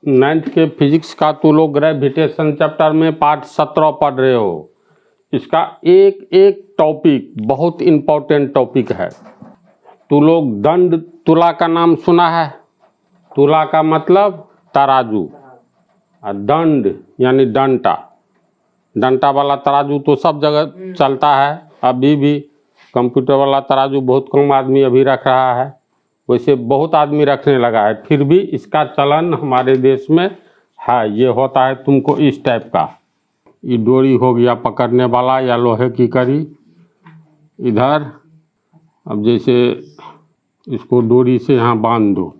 9th के physics का तू लोग ग्रेविटेशन चैप्टर में पार्ट 17 पढ़ रहे हो। इसका एक एक टॉपिक बहुत इम्पोर्टेंट टॉपिक है। तू लोग दंड तुला का नाम सुना है? तुला का मतलब तराजू, और दंड यानी डंटा। डंटा वाला तराजू तो सब जगह चलता है, अभी भी कंप्यूटर वाला तराजू बहुत कम आदमी अभी रख रहा है, वैसे बहुत आदमी रखने लगा है, फिर भी इसका चलन हमारे देश में है। ये होता है तुमको इस टाइप का, ये डोरी हो गया पकड़ने वाला या लोहे की कड़ी इधर। अब जैसे इसको डोरी से यहाँ बांध दो,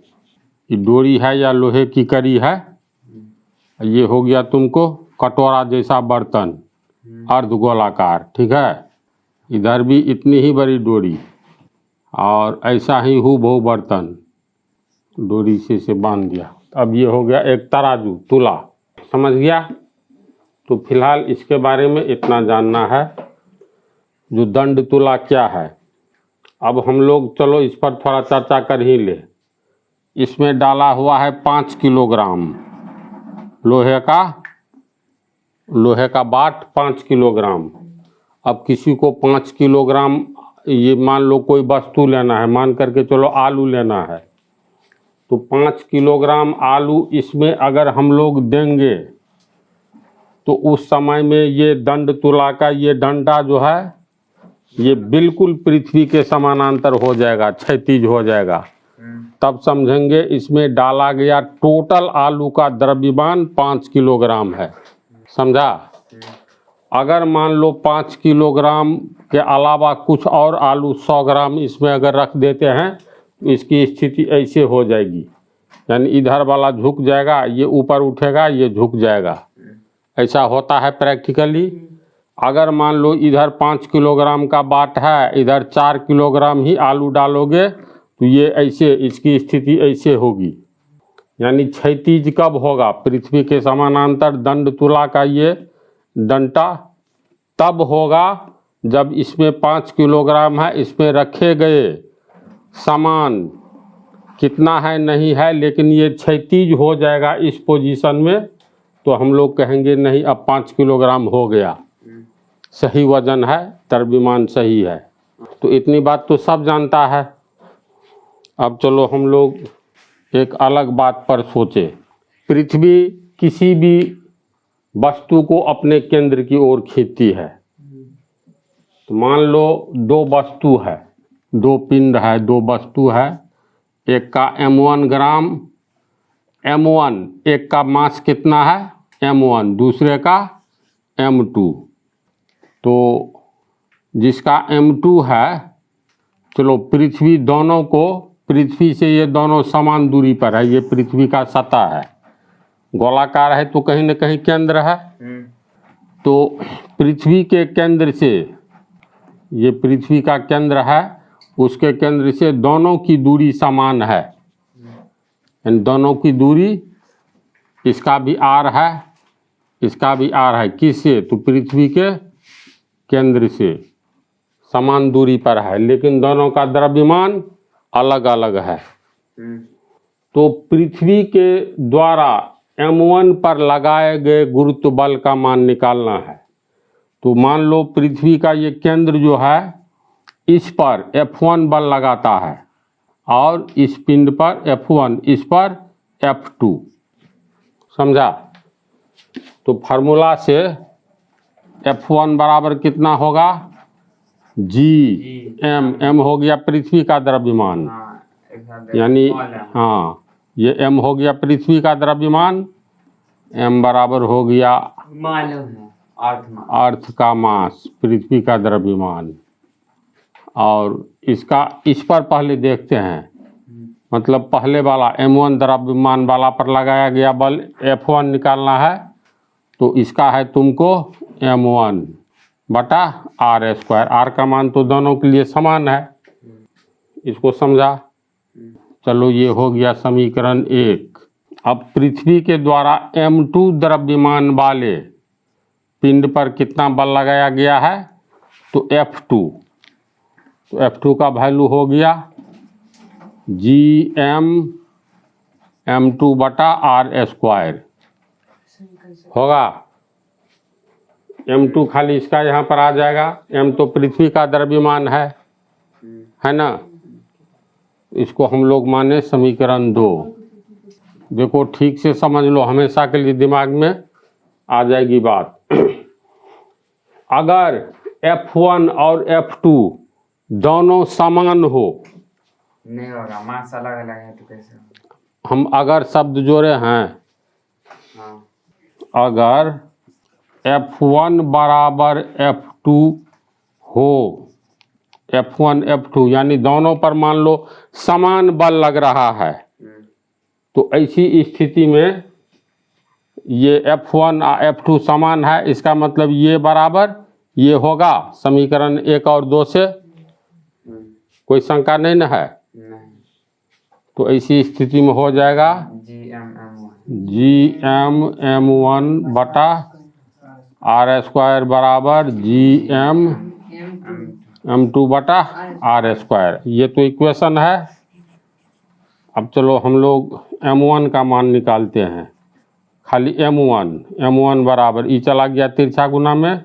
ये डोरी है या लोहे की कड़ी है। ये हो गया तुमको कटोरा जैसा बर्तन, अर्धगोलाकार, ठीक है। इधर भी इतनी ही बड़ी डोरी और ऐसा ही हूबहू बर्तन, डोरी से बांध दिया। अब ये हो गया एक तराजू, तुला, समझ गया। तो फिलहाल इसके बारे में इतना जानना है, जो दंड तुला क्या है। अब हम लोग चलो इस पर थोड़ा चर्चा कर ही ले। इसमें डाला हुआ है 5 किलोग्राम लोहे का बाट, 5 किलोग्राम। अब किसी को 5 किलोग्राम, ये मान लो कोई वस्तु लेना है, मान करके चलो आलू लेना है, तो 5 किलोग्राम आलू इसमें अगर हम लोग देंगे तो उस समय में ये दंड तुला का ये डंडा जो है ये बिल्कुल पृथ्वी के समानांतर हो जाएगा, क्षैतिज हो जाएगा। तब समझेंगे इसमें डाला गया टोटल आलू का द्रव्यमान 5 किलोग्राम है, समझा। अगर मान लो 5 किलोग्राम के अलावा कुछ और आलू 100 ग्राम इसमें अगर रख देते हैं, इसकी स्थिति ऐसे हो जाएगी, यानी इधर वाला झुक जाएगा, ये ऊपर उठेगा, ये झुक जाएगा। ऐसा होता है प्रैक्टिकली। अगर मान लो इधर 5 किलोग्राम का बाट है, इधर 4 किलोग्राम ही आलू डालोगे तो ये ऐसे, इसकी स्थिति ऐसे होगी, यानी क्षैतिज कब होगा? पृथ्वी के समानांतर दंड तुला का ये डंटा तब होगा जब इसमें 5 किलोग्राम है, इसमें रखे गए सामान कितना है नहीं है, लेकिन ये क्षैतिज हो जाएगा इस पोजीशन में, तो हम लोग कहेंगे नहीं अब 5 किलोग्राम हो गया, सही वजन है, द्रव्यमान सही है। तो इतनी बात तो सब जानता है। अब चलो हम लोग एक अलग बात पर सोचे। पृथ्वी किसी भी वस्तु को अपने केंद्र की ओर खींचती है। तो मान लो दो वस्तु है, दो पिंड है, दो वस्तु है, एक का m1 ग्राम, m1 एक का मास कितना है m1, दूसरे का m2। तो जिसका m2 है, चलो पृथ्वी दोनों को, पृथ्वी से ये दोनों समान दूरी पर है, ये पृथ्वी का सतह है, गोलाकार है तो कहीं न कहीं केंद्र है। तो पृथ्वी के केंद्र से, ये पृथ्वी का केंद्र है, उसके केंद्र से दोनों की दूरी समान है, इन दोनों की दूरी, इसका भी r है, इसका भी r है, किससे? तो पृथ्वी के केंद्र से समान दूरी पर है, लेकिन दोनों का द्रव्यमान अलग अलग है। तो पृथ्वी के द्वारा m1 पर लगाए गए गुरुत्व बल का मान निकालना है। तो मान लो पृथ्वी का ये केंद्र जो है, इस पर F1 बल लगाता है और इस पिंड पर F1, इस पर F2, समझा। तो फार्मूला से F1 बराबर कितना होगा? m हो गया पृथ्वी का द्रव्यमान, यानी हाँ, ये m हो गया पृथ्वी का द्रव्यमान, m बराबर हो गया अर्थ का मास, पृथ्वी का द्रव्यमान। और इसका इस पर पहले देखते हैं, मतलब पहले वाला m1 द्रव्यमान वाला पर लगाया गया बल F1 निकालना है, तो इसका है तुमको m1 बटा r स्क्वायर। r का मान तो दोनों के लिए समान है, इसको समझा। चलो ये हो गया समीकरण 1। अब पृथ्वी के द्वारा m2 द्रव्यमान वाले पिंड पर कितना बल लगाया गया है? तो F2। तो F2 का वैल्यू हो गया gm m2 बटा r स्क्वायर होगा। m2 खाली इसका यहाँ पर आ जाएगा, m तो पृथ्वी का द्रव्यमान है ना। इसको हम लोग माने समीकरण 2। देखो ठीक से समझ लो, हमेशा के लिए दिमाग में आ जाएगी बात। अगर F1 और F2 दोनों समान हो, नहीं होगा, मास अलग अलग है तो कैसे होगा? हम अगर शब्द जोड़े हैं, हाँ। अगर F1 बराबर F2 हो, F1 F2 यानी दोनों पर मान लो समान बल लग रहा है, तो ऐसी स्थिति में ये F1 और F2 समान है, इसका मतलब ये बराबर ये होगा। समीकरण 1 और 2 से कोई शंका नहीं न है। नहीं। तो ऐसी स्थिति में हो जाएगा GM_M1 बटा R स्क्वायर बराबर GM_M2 बटा R स्क्वायर। ये तो इक्वेशन है। अब चलो हम लोग M1 का मान निकालते हैं। खाली M1 बराबर ई चला गया तिरछा गुना में,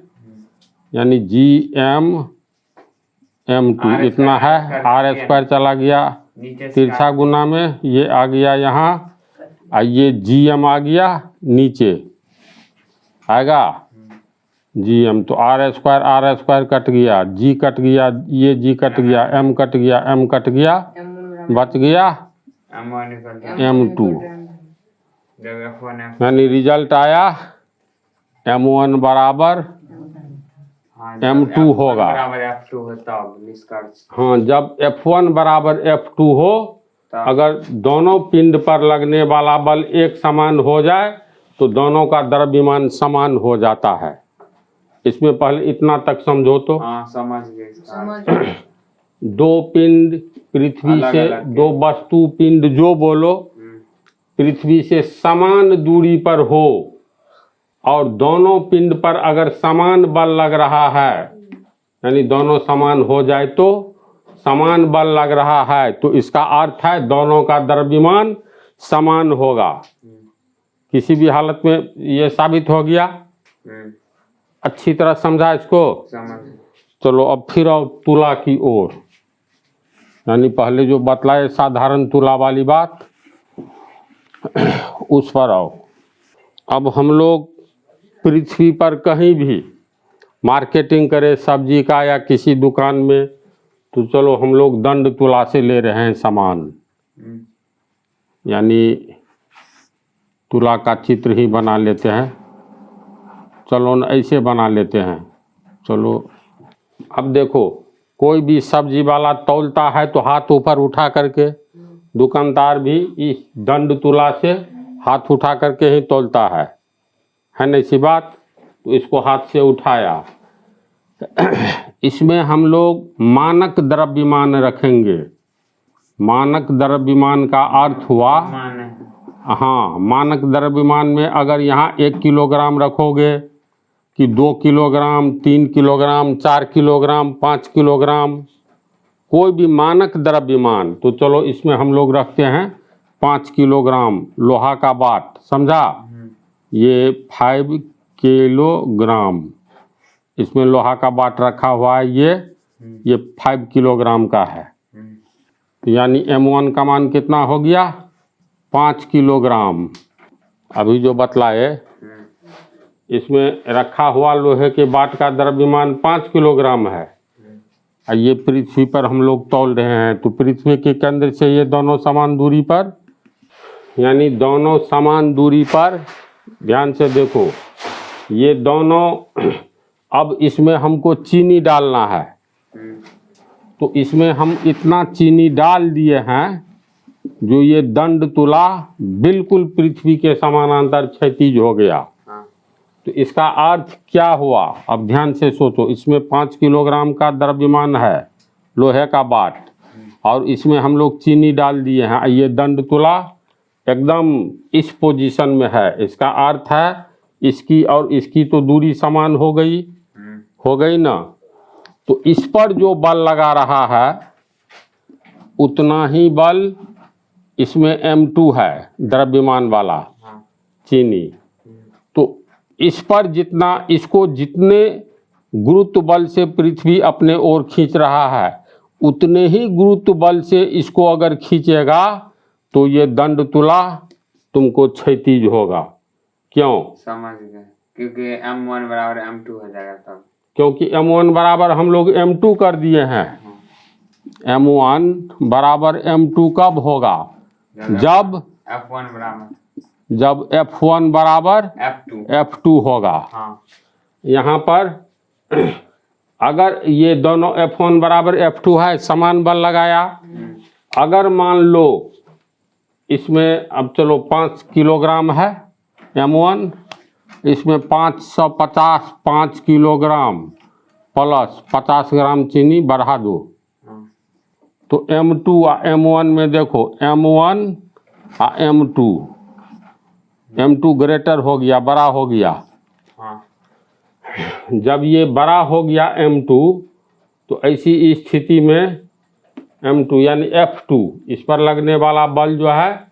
यानी GM_M2 इतना है, R स्क्वायर चला गया तिरछा गुना में, ये आ गया यहाँ, और ये GM आ गया नीचे आएगा GM। तो R स्क्वायर कट गया, G कट गया, ये G कट गया, M कट गया, M कट गया, बच गया M2। यानी रिजल्ट आया M1 बराबर M2 होगा। F2 होता निष्कर्ष। हाँ, जब F1 बराबर F2 हो, अगर दोनों पिंड पर लगने वाला बल एक समान हो जाए तो दोनों का द्रव्यमान समान हो जाता है। इसमें पहले इतना तक समझो तो। हाँ, समझ गए। दो पिंड पृथ्वी से, दो वस्तु पिंड जो बोलो, पृथ्वी से समान दूरी पर हो और दोनों पिंड पर अगर समान बल लग रहा है, यानी दोनों समान हो जाए तो समान बल लग रहा है, तो इसका अर्थ है दोनों का द्रव्यमान समान होगा। किसी भी हालत में ये साबित हो गया। अच्छी तरह समझा इसको। चलो अब फिर आओ तुला की ओर, यानी पहले जो बतलाए साधारण तुला वाली बात, उस पर आओ। अब हम लोग पृथ्वी पर कहीं भी मार्केटिंग करें सब्जी का या किसी दुकान में, तो चलो हम लोग दंड तुला से ले रहे हैं सामान, यानी तुला का चित्र ही बना लेते हैं। चलो न ऐसे बना लेते हैं। चलो अब देखो, कोई भी सब्जी वाला तौलता है तो हाथ ऊपर उठा करके, दुकानदार भी इस दंड तुला से हाथ उठा करके ही तौलता है ना ऐसी बात। तो इसको हाथ से उठाया, इसमें हम लोग मानक द्रव्यमान रखेंगे। मानक द्रव्यमान का अर्थ हुआ, हाँ, मानक द्रव्यमान में अगर यहाँ 1 किलोग्राम रखोगे कि 2 किलोग्राम, 3 किलोग्राम, 4 किलोग्राम, 5 किलोग्राम, कोई भी मानक द्रव्यमान, तो चलो इसमें हम लोग रखते हैं 5 किलोग्राम लोहा का बाट। समझा? ये 5 किलोग्राम इसमें लोहा का बाट रखा हुआ है, ये 5 किलोग्राम का है। तो यानी M1 का मान कितना हो गया? 5 किलोग्राम। अभी जो बतलाए, इसमें रखा हुआ लोहे के बाट का द्रव्यमान 5 किलोग्राम है, और ये पृथ्वी पर हम लोग तौल रहे हैं। तो पृथ्वी के केंद्र से ये दोनों समान दूरी पर, यानी दोनों समान दूरी पर, ध्यान से देखो, ये दोनों, अब इसमें हमको चीनी डालना है, तो इसमें हम इतना चीनी डाल दिए हैं जो ये दंड तुला बिल्कुल पृथ्वी के समानांतर क्षैतिज हो गया। तो इसका अर्थ क्या हुआ? अब ध्यान से सोचो, इसमें 5 किलोग्राम का द्रव्यमान है लोहे का बाट, और इसमें हम लोग चीनी डाल दिए हैं, ये दंड तुला एकदम इस पोजीशन में है। इसका अर्थ है इसकी और इसकी तो दूरी समान हो गई ना। तो इस पर जो बल लगा रहा है उतना ही बल इसमें M2 है द्रव्यमान वाला हाँ। चीनी, तो इस पर जितना, इसको जितने गुरुत्व बल से पृथ्वी अपने ओर खींच रहा है उतने ही गुरुत्व बल से इसको अगर खींचेगा तो ये दंड तुला तुमको क्षैतिज होगा। क्यों? समझ गए, क्योंकि M1 बराबर M2 हो जाएगा तब। क्योंकि M1 बराबर हम लोग M2 कर दिए हैं। M1 बराबर M2 कब होगा? जब F1 बराबर, जब F1 बराबर F2 होगा। हाँ। यहाँ पर अगर ये दोनों F1 बराबर F2 है, समान बल लगाया, अगर मान लो इसमें अब चलो 5 किलोग्राम है M1, इसमें 550 5 किलोग्राम प्लस 50 ग्राम चीनी बढ़ा दो, तो M2 और M1 में देखो M1 और M2 ग्रेटर हो गया, बड़ा हो गया। हाँ। जब ये बड़ा हो गया M2, तो ऐसी स्थिति में M2 यानी F2, इस पर लगने वाला बल जो है,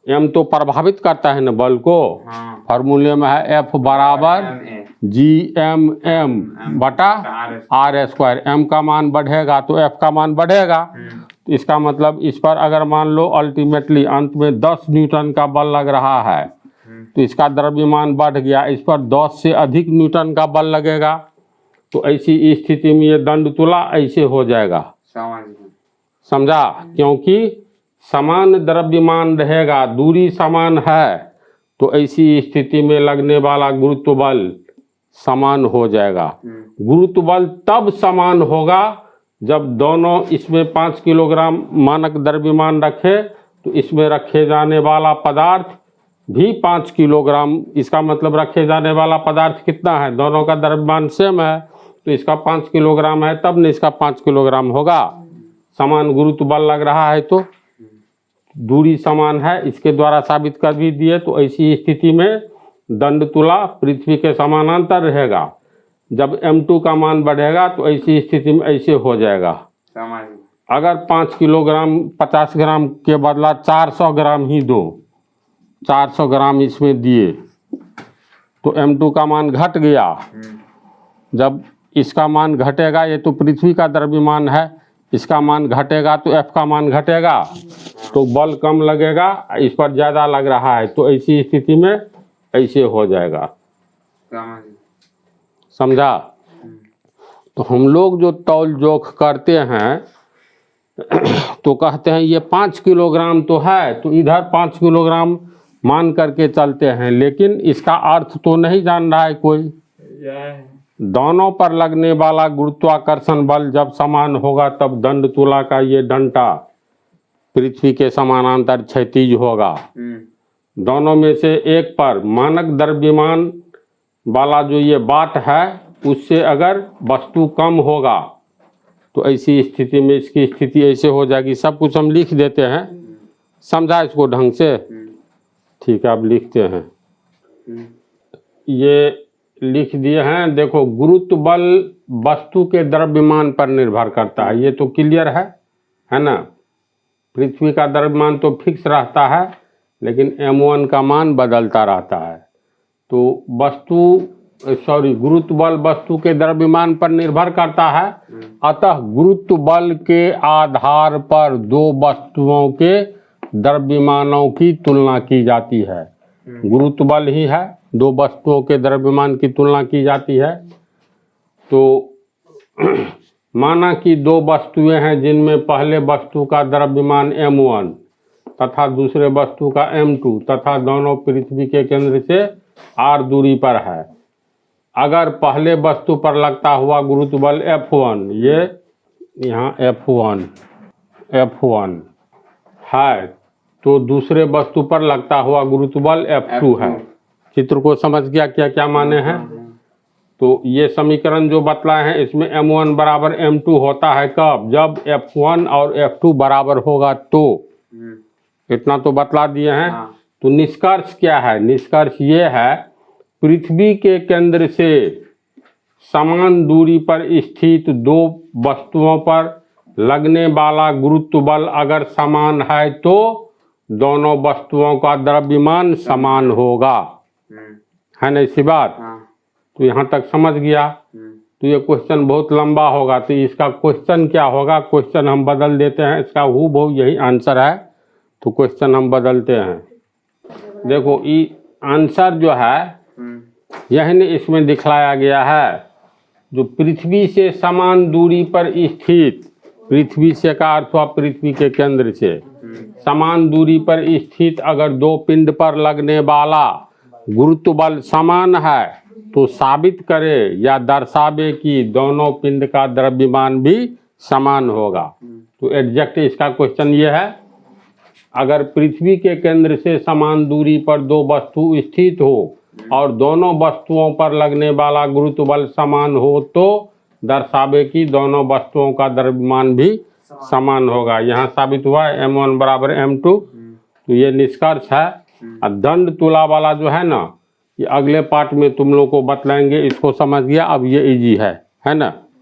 M तो प्रभावित करता है ना बल को, हाँ। फार्मूले में है F बराबर GMM बटा R स्क्वायर। M का मान बढ़ेगा तो F का मान बढ़ेगा। तो इसका मतलब इस पर अगर मान लो अल्टीमेटली अंत में 10 न्यूटन का बल लग रहा है, तो इसका द्रव्यमान बढ़ गया, इस पर 10 से अधिक न्यूटन का बल लगेगा, तो ऐसी स्थिति में ये दंड तुला ऐसे हो जाएगा। समझा? क्योंकि समान द्रव्यमान रहेगा, दूरी समान है, तो ऐसी स्थिति में लगने वाला गुरुत्व बल समान हो जाएगा। गुरुत्व बल तब समान होगा जब दोनों, इसमें 5 किलोग्राम मानक द्रव्यमान रखे तो इसमें रखे जाने वाला पदार्थ भी 5 किलोग्राम, इसका मतलब रखे जाने वाला पदार्थ कितना है, दोनों का द्रव्यमान सेम है, तो इसका 5 किलोग्राम है तब न इसका 5 किलोग्राम होगा। समान गुरुत्व बल लग रहा है तो दूरी समान है, इसके द्वारा साबित कर भी दिए। तो ऐसी स्थिति में दंड तुला पृथ्वी के समानांतर रहेगा। जब M2 का मान बढ़ेगा तो ऐसी स्थिति में ऐसे हो जाएगा। अगर 5 किलोग्राम 50 ग्राम के बदला 400 ग्राम ही दो, 400 ग्राम इसमें दिए तो M2 का मान घट गया। जब इसका मान घटेगा, ये तो पृथ्वी का द्रव्यमान है, इसका मान घटेगा तो F का मान घटेगा, तो बल कम लगेगा, इस पर ज़्यादा लग रहा है, तो ऐसी स्थिति में ऐसे हो जाएगा। समझा? तो हम लोग जो तौल जोख करते हैं तो कहते हैं ये 5 किलोग्राम तो है, तो इधर 5 किलोग्राम मान करके चलते हैं, लेकिन इसका अर्थ तो नहीं जान रहा है कोई। दोनों पर लगने वाला गुरुत्वाकर्षण बल जब समान होगा तब दंड तुला का ये डंटा पृथ्वी के समानांतर क्षैतिज होगा। दोनों में से एक पर मानक द्रव्यमान वाला जो ये बात है उससे अगर वस्तु कम होगा तो ऐसी स्थिति में इसकी स्थिति ऐसे हो जाएगी। सब कुछ हम लिख देते हैं, समझा इसको ढंग से? ठीक है, अब लिखते हैं। ये लिख दिए हैं। देखो, गुरुत्व बल वस्तु के द्रव्यमान पर निर्भर करता है, ये तो क्लियर है ना। पृथ्वी का द्रव्यमान तो फिक्स रहता है, लेकिन M1 का मान बदलता रहता है। तो गुरुत्व बल वस्तु के द्रव्यमान पर निर्भर करता है, अतः गुरुत्व बल के आधार पर दो वस्तुओं के द्रव्यमानों की तुलना की जाती है। गुरुत्व बल ही है, दो वस्तुओं के द्रव्यमान की तुलना की जाती है। तो माना कि दो वस्तुएं हैं जिनमें पहले वस्तु का द्रव्यमान M1 तथा दूसरे वस्तु का M2 तथा दोनों पृथ्वी के केंद्र से r दूरी पर है। अगर पहले वस्तु पर लगता हुआ गुरुत्व बल F1, ये यहाँ F1 है, तो दूसरे वस्तु पर लगता हुआ गुरुत्व बल F2 है। चित्र को समझ गया क्या क्या माने हैं? तो ये समीकरण जो बतलाए हैं इसमें M1 बराबर M2 होता है कब? जब F1 और F2 बराबर होगा तो। इतना तो बतला दिए हैं। तो निष्कर्ष क्या है? निष्कर्ष ये है, पृथ्वी के केंद्र से समान दूरी पर स्थित दो वस्तुओं पर लगने वाला गुरुत्व बल अगर समान है तो दोनों वस्तुओं का द्रव्यमान समान होगा, है ना इसी बात। हाँ। तो यहाँ तक समझ गया। तो ये क्वेश्चन बहुत लंबा होगा, तो इसका क्वेश्चन क्या होगा, क्वेश्चन हम बदल देते हैं, इसका हूबहू यही आंसर है, तो क्वेश्चन हम बदलते हैं। देखो ये आंसर जो है यही ने इसमें दिखलाया गया है, जो पृथ्वी से समान दूरी पर स्थित, पृथ्वी से का अर्थ हुआ पृथ्वी के केंद्र से समान दूरी पर स्थित अगर दो पिंड पर लगने वाला गुरुत्व बल समान है तो साबित करे या दर्शावे कि दोनों पिंड का द्रव्यमान भी समान होगा। तो एग्जैक्ट इसका क्वेश्चन ये है, अगर पृथ्वी के केंद्र से समान दूरी पर दो वस्तु स्थित हो और दोनों वस्तुओं पर लगने वाला गुरुत्व बल समान हो तो दर्शावे कि दोनों वस्तुओं का द्रव्यमान भी समान होगा। यहाँ साबित हुआ m1 बराबर m2, तो ये निष्कर्ष है। और दंड तुला वाला जो है ना, ये अगले पार्ट में तुम लोग को बतलाएंगे, इसको समझ गया। अब ये इजी है ना।